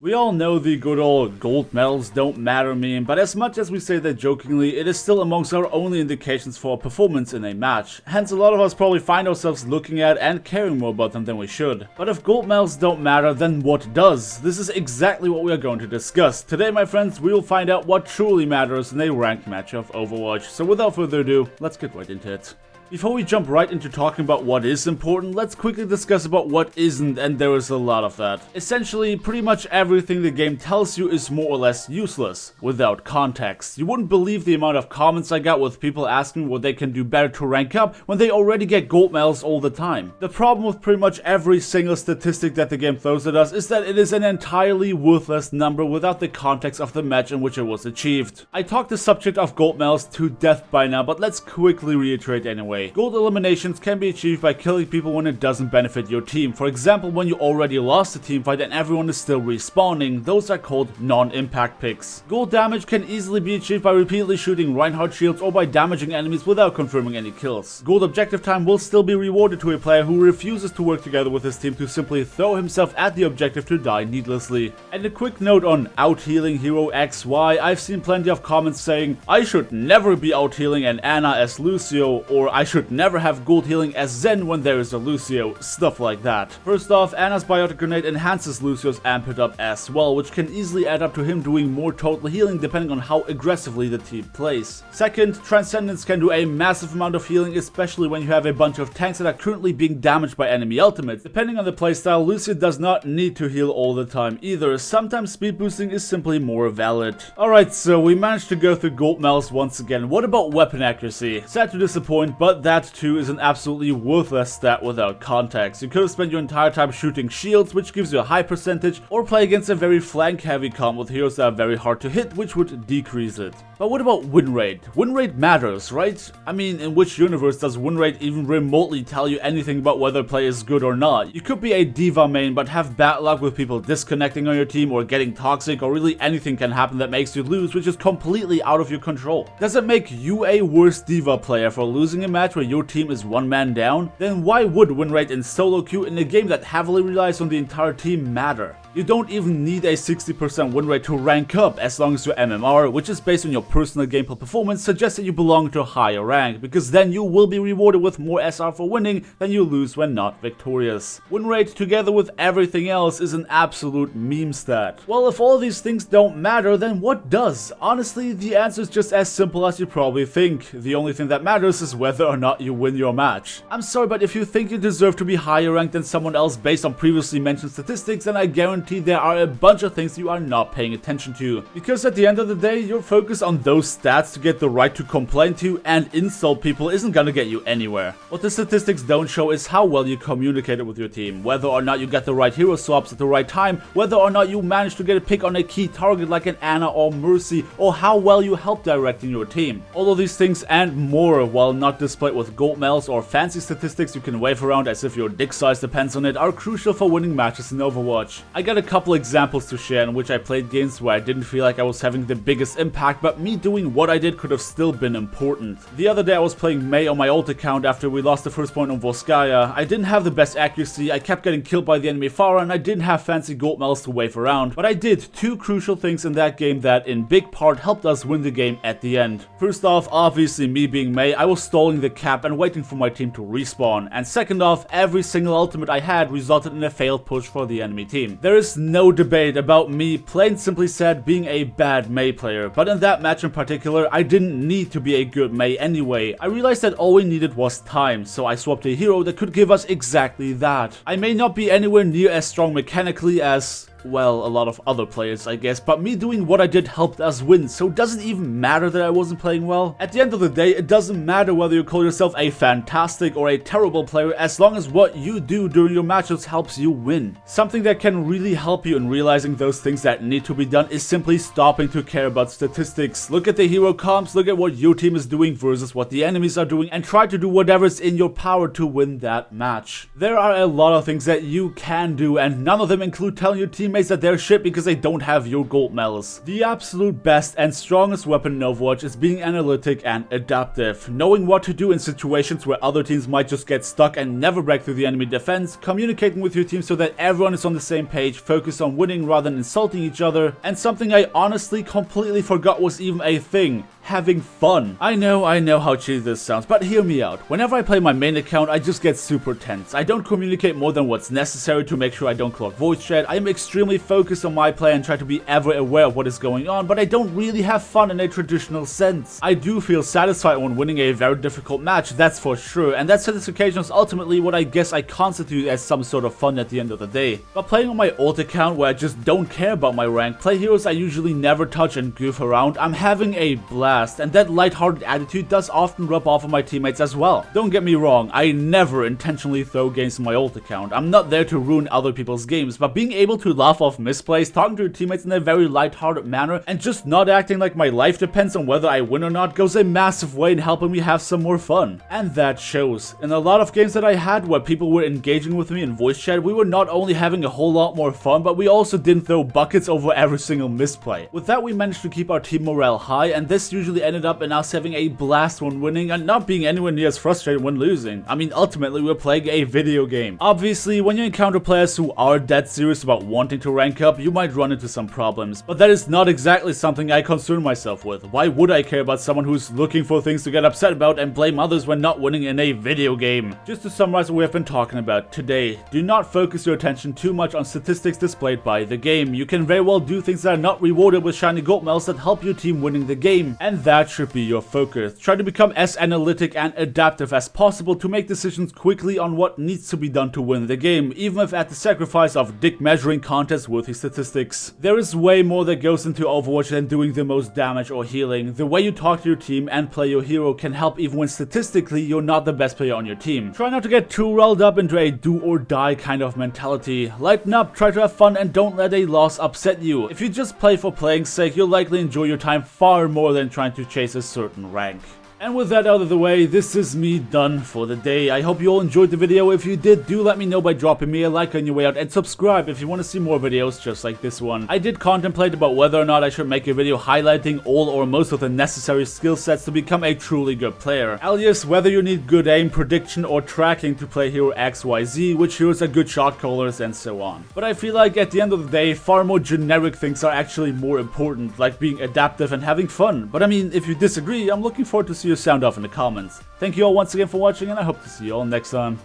We all know the good old gold medals don't matter meme, but as much as we say that jokingly, it is still amongst our only indications for performance in a match. Hence a lot of us probably find ourselves looking at and caring more about them than we should. But if gold medals don't matter, then what does? This is exactly what we are going to discuss. Today, my friends, we will find out what truly matters in a ranked match of Overwatch. So without further ado, let's get right into it. Before we jump right into talking about what is important, let's quickly discuss about what isn't, and there is a lot of that. Essentially, pretty much everything the game tells you is more or less useless, without context. You wouldn't believe the amount of comments I got with people asking what they can do better to rank up when they already get gold medals all the time. The problem with pretty much every single statistic that the game throws at us is that it is an entirely worthless number without the context of the match in which it was achieved. I talked the subject of gold medals to death by now, but let's quickly reiterate anyway. Gold eliminations can be achieved by killing people when it doesn't benefit your team. For example, when you already lost a team fight and everyone is still respawning, those are called non-impact picks. Gold damage can easily be achieved by repeatedly shooting Reinhardt shields or by damaging enemies without confirming any kills. Gold objective time will still be rewarded to a player who refuses to work together with his team to simply throw himself at the objective to die needlessly. And a quick note on out-healing hero XY, I've seen plenty of comments saying, I should never be out-healing an Ana as Lucio, or I should never have gold healing as Zen when there is a Lucio, stuff like that. First off, Ana's biotic grenade enhances Lucio's amped up as well, which can easily add up to him doing more total healing depending on how aggressively the team plays. Second, Transcendence can do a massive amount of healing, especially when you have a bunch of tanks that are currently being damaged by enemy ultimates. Depending on the playstyle, Lucio does not need to heal all the time either. Sometimes speed boosting is simply more valid. Alright, so we managed to go through gold medals once again. What about weapon accuracy? Sad to disappoint, but that too is an absolutely worthless stat without context. You could have spent your entire time shooting shields, which gives you a high percentage, or play against a very flank heavy comp with heroes that are very hard to hit, which would decrease it. But what about win rate? Win rate matters, right? I mean, in which universe does win rate even remotely tell you anything about whether a play is good or not? You could be a diva main but have bad luck with people disconnecting on your team or getting toxic, or really anything can happen that makes you lose, which is completely out of your control. Does it make you a worse diva player for losing a match where your team is one man down? Then why would win rate in solo queue in a game that heavily relies on the entire team matter? You don't even need a 60% win rate to rank up, as long as your MMR, which is based on your personal gameplay performance, suggests that you belong to a higher rank, because then you will be rewarded with more SR for winning than you lose when not victorious. Win rate, together with everything else, is an absolute meme stat. Well, if all these things don't matter, then what does? Honestly, the answer is just as simple as you probably think. The only thing that matters is whether or not you win your match. I'm sorry, but if you think you deserve to be higher ranked than someone else based on previously mentioned statistics, then I guarantee there are a bunch of things you are not paying attention to. Because at the end of the day, your focus on those stats to get the right to complain to and insult people isn't gonna get you anywhere. What the statistics don't show is how well you communicated with your team, whether or not you get the right hero swaps at the right time, whether or not you managed to get a pick on a key target like an Ana or Mercy, or how well you help directing your team. All of these things and more, while not displayed with gold medals or fancy statistics you can wave around as if your dick size depends on it, are crucial for winning matches in Overwatch. I got a couple examples to share in which I played games where I didn't feel like I was having the biggest impact, but me doing what I did could have still been important. The other day I was playing Mei on my ult account after we lost the first point on Volskaya. I didn't have the best accuracy, I kept getting killed by the enemy Pharah, and I didn't have fancy gold medals to wave around, but I did two crucial things in that game that in big part helped us win the game at the end. First off, obviously me being Mei, I was stalling the cap and waiting for my team to respawn, and second off, every single ultimate I had resulted in a failed push for the enemy team. There is no debate about me, plain simply said, being a bad Mei player, but in that match in particular, I didn't need to be a good Mei anyway. I realized that all we needed was time, so I swapped a hero that could give us exactly that. I may not be anywhere near as strong mechanically as, well, a lot of other players, I guess, but me doing what I did helped us win, so does it even matter that I wasn't playing well? At the end of the day, it doesn't matter whether you call yourself a fantastic or a terrible player, as long as what you do during your matches helps you win. Something that can really help you in realizing those things that need to be done is simply stopping to care about statistics. Look at the hero comps, look at what your team is doing versus what the enemies are doing, and try to do whatever is in your power to win that match. There are a lot of things that you can do, and none of them include telling your team teammates that they're shit because they don't have your gold medals. The absolute best and strongest weapon in Overwatch is being analytic and adaptive, knowing what to do in situations where other teams might just get stuck and never break through the enemy defense, communicating with your team so that everyone is on the same page, focused on winning rather than insulting each other, and something I honestly completely forgot was even a thing: having fun. I know how cheesy this sounds, but hear me out. Whenever I play my main account, I just get super tense. I don't communicate more than what's necessary to make sure I don't clog voice chat. I am extremely focused on my play and try to be ever aware of what is going on, but I don't really have fun in a traditional sense. I do feel satisfied when winning a very difficult match, that's for sure, and that satisfaction is ultimately what I guess I constitute as some sort of fun at the end of the day. But playing on my old account where I just don't care about my rank, play heroes I usually never touch and goof around, I'm having a blast, and that lighthearted attitude does often rub off on my teammates as well. Don't get me wrong, I never intentionally throw games on my old account. I'm not there to ruin other people's games, but being able to laugh off misplays, talking to your teammates in a very lighthearted manner, and just not acting like my life depends on whether I win or not goes a massive way in helping me have some more fun. And that shows. In a lot of games that I had where people were engaging with me in voice chat, we were not only having a whole lot more fun, but we also didn't throw buckets over every single misplay. With that, we managed to keep our team morale high, and this usually ended up in us having a blast when winning and not being anywhere near as frustrated when losing. I mean, ultimately, we're playing a video game. Obviously, when you encounter players who are dead serious about wanting to rank up, you might run into some problems, but that is not exactly something I concern myself with. Why would I care about someone who's looking for things to get upset about and blame others when not winning in a video game? Just to summarize what we have been talking about today, do not focus your attention too much on statistics displayed by the game. You can very well do things that are not rewarded with shiny gold medals that help your team winning the game, and that should be your focus. Try to become as analytic and adaptive as possible to make decisions quickly on what needs to be done to win the game, even if at the sacrifice of dick measuring contest-worthy statistics. There is way more that goes into Overwatch than doing the most damage or healing. The way you talk to your team and play your hero can help even when statistically you're not the best player on your team. Try not to get too riled up into a do or die kind of mentality. Lighten up, try to have fun, and don't let a loss upset you. If you just play for playing's sake, you'll likely enjoy your time far more than trying to chase a certain rank. And with that out of the way, this is me done for the day. I hope you all enjoyed the video. If you did, do let me know by dropping me a like on your way out, and subscribe if you want to see more videos just like this one. I did contemplate about whether or not I should make a video highlighting all or most of the necessary skill sets to become a truly good player. Alias, whether you need good aim, prediction, or tracking to play hero XYZ, which heroes are good shot callers, and so on. But I feel like at the end of the day, far more generic things are actually more important, like being adaptive and having fun. But I mean, if you disagree, I'm looking forward to see your sound off in the comments. Thank you all once again for watching, and I hope to see you all next time.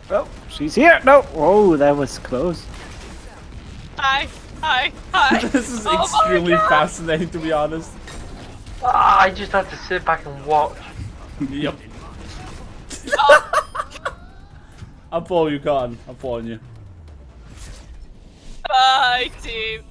Oh, she's here! No! Oh, that was close. Hi! This is extremely fascinating, to be honest. I just had to sit back and watch. Yep. I'm following you, Cotton. I'm following you. Bye, team!